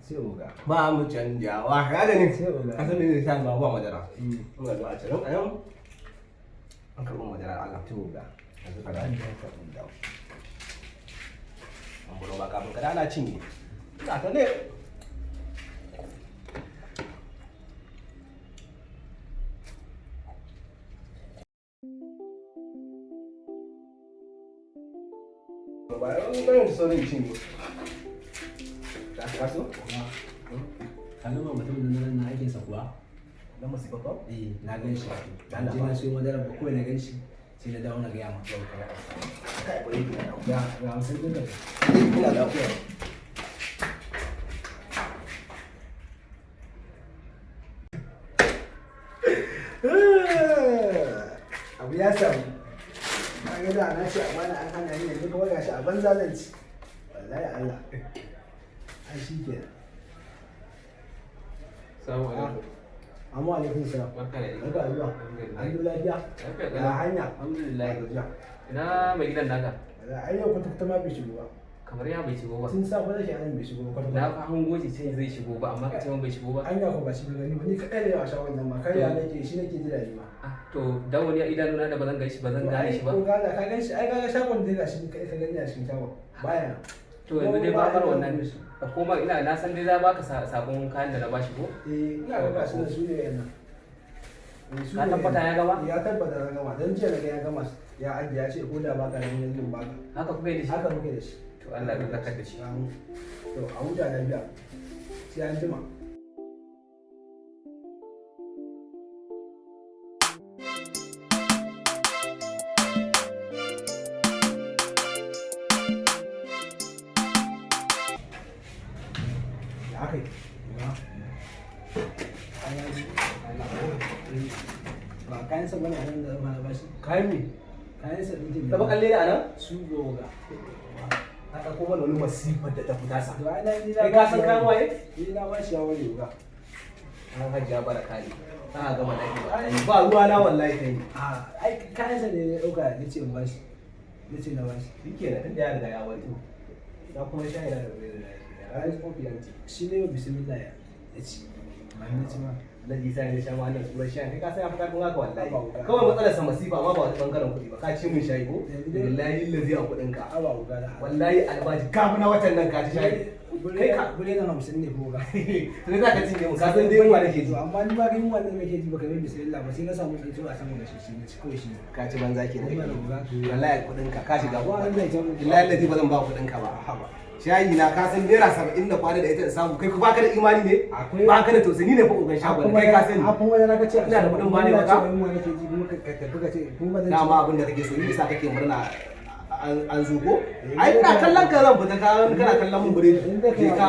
sai oga. Ba mu canjawa ka gani Sai oga. ka san me zai sa ba madara Mm. ina zuwa a cikin ayan an karɓi madara Allah To oga. yanzu ka dawo an buro ba kafin ka dana cinye ina ta ne ba yan saurin cinye ka so Ka gama mutum da nan na aikin sa kuwa? na musibar ba Na gan shi. Dan je na siyo madara ba kawai na gan shi. Sai na dawo na gaya ma. Ga amsar duka. ina da afuwa Abu ya samu. Na ga da na ce amma na an hana ni yanzu kuma gashi a banza zan ci. Wallahi Allah. Ai shi kenan. Assalamu alaikum. Amma alaikum salam. Barka da Barka da zuwa. An yi lafiya. Lafiya Ya kalau. hanya. Alhamdulillah. Ya. Ina mai gidan naka? Ai yau kwata ma bai shigo ba. Kamar ya bai shigo ba. Tun sa kwata shi anan bai shigo ba kwata. Na fa hango shi ce zai shigo ba amma ka ce mun bai shigo ba. Anya ko ba shi ba ni ba ni kaɗai da yawa sha wannan ma kai ya nake shi nake jira ni ma. Ah, to dan wani idanuna da bazan gaishe bazan gane shi ba. Ko gane ka gan shi ai kaga shagon da gashi kai ka gani a cikin shagon. Baya. To yanzu dai ba bar wannan. Ka koma ina na san dai za baka sabon kayan da na bashi ko? Ina ga gasu da su ne yana. Ka tabbata ya gama? Ya tabbata ya gama dan jiya daga ya gama ya ajiye ya ce ko da baka da yanzu baka. Haka kuka yi da shi? Haka muke da shi. To Allah ya zakar da shi. To a huta lafiya. Sai an jima. Ya kai. Ba kayan sa bane a nan da zama na bashi. kayan me Kayan sa ɗin da bakan leda anan su goga. a ɗauko mana wani masifar da ta fita sa To ai na ni kai ka san kayan waye Ni na bashi ya wani yoga. an hajiya baraka ne ta gama daki ba ruwa na wallahi kai Ai kayan sa ne ya ɗauka ya ce in bashi. Ya ce na bashi. shike da tunda ya riga ya wato na kuma shayi da bai da lafiya ai kofiyanci Shi ne yau bismillah ya ci. Ba ni ci ma. Alhaji sai ne shan wannan tsuran shayi kai ka san ya fi karfin haka wallahi Ba wuta. kawai matsalar sa masifa amma ba wani bangaren kuɗi ba ka ci min shayi ko billahi lazi a kuɗin ka Aba uga da. wallahi albaji kafin na watan nan ka ci shayi kai ka Bure na 50 ne ko ga. to ne za ka cinye mu ka san dai yunwa nake ji Amma ni ba ga yunwa ne nake ji baka yi bismillah ba sai na samu tsinto a saman gashi shi ne ci kawai shi. ka ci banza ke Kuma da uga to. wallahi kuɗin ka ka shiga Ba an zai jamu. billahi lazi ba zan ba kuɗin ka ba haba shayi na ka san naira 70 da kwana da ita in samu kai ku baka da imani ne Akwai- baka da tausayi ne fa ugan shagon kai ka sani A kuma yana ka ce Ina da kuɗin ba ne ba ka? Yunwa nake ji kuma ka tafi ka ce kuma zan dama abin da kake so yasa kake murna an zuko ai ina kallon ka zan fita kana kallon mun buredi Inda kai ka